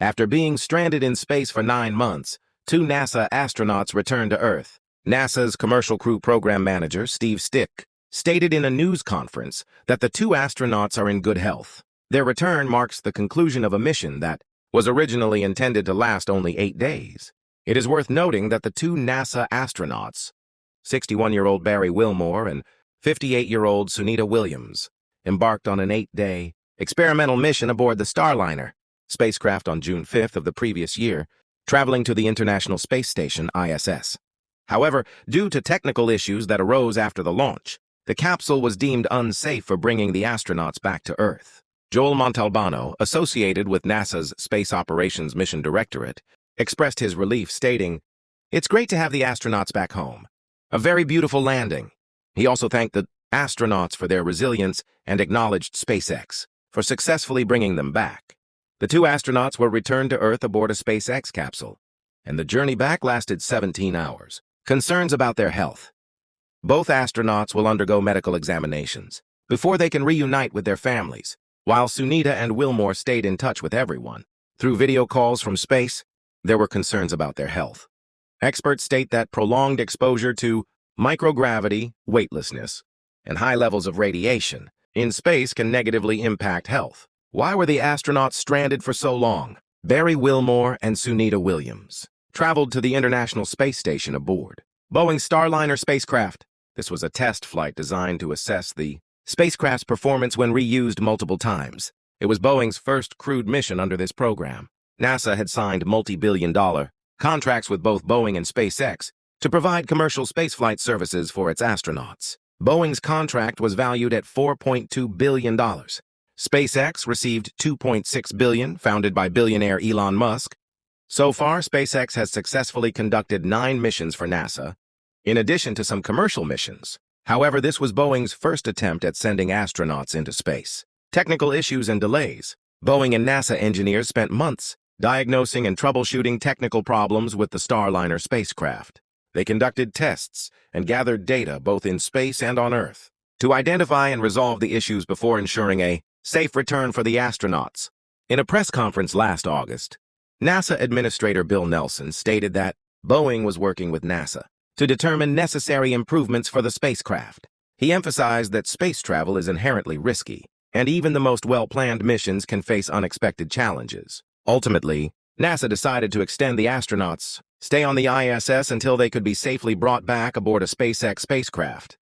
After being stranded in space for 9 months, 2 NASA astronauts returned to Earth. NASA's Commercial Crew Program Manager, Steve Stick, stated in a news conference that the 2 astronauts are in good health. Their return marks the conclusion of a mission that was originally intended to last only 8 days. It is worth noting that the 2 NASA astronauts, 61-year-old Barry Wilmore and 58-year-old Sunita Williams, embarked on an 8-day experimental mission aboard the Starliner spacecraft on June 5th of the previous year, traveling to the International Space Station, ISS. However, due to technical issues that arose after the launch, the capsule was deemed unsafe for bringing the astronauts back to Earth. Joel Montalbano, associated with NASA's Space Operations Mission Directorate, expressed his relief, stating, "It's great to have the astronauts back home. A very beautiful landing." He also thanked the astronauts for their resilience and acknowledged SpaceX for successfully bringing them back. The 2 astronauts were returned to Earth aboard a SpaceX capsule, and the journey back lasted 17 hours. Concerns about their health. Both astronauts will undergo medical examinations before they can reunite with their families, while Sunita and Wilmore stayed in touch with everyone. Through video calls from space, there were concerns about their health. Experts state that prolonged exposure to microgravity, weightlessness, and high levels of radiation in space can negatively impact health. Why were the astronauts stranded for so long? Barry Wilmore and Sunita Williams traveled to the International Space Station aboard Boeing's Starliner spacecraft. This was a test flight designed to assess the spacecraft's performance when reused multiple times. It was Boeing's first crewed mission under this program. NASA had signed multi-billion-dollar contracts with both Boeing and SpaceX to provide commercial spaceflight services for its astronauts. Boeing's contract was valued at $4.2 billion. SpaceX received $2.6 billion, founded by billionaire Elon Musk. So far, SpaceX has successfully conducted 9 missions for NASA, in addition to some commercial missions. However, this was Boeing's first attempt at sending astronauts into space. Technical issues and delays. Boeing and NASA engineers spent months diagnosing and troubleshooting technical problems with the Starliner spacecraft. They conducted tests and gathered data both in space and on Earth to identify and resolve the issues before ensuring a safe return for the astronauts. In a press conference last August, NASA Administrator Bill Nelson stated that Boeing was working with NASA to determine necessary improvements for the spacecraft. He emphasized that space travel is inherently risky, and even the most well-planned missions can face unexpected challenges. Ultimately, NASA decided to extend the astronauts' stay on the ISS until they could be safely brought back aboard a SpaceX spacecraft.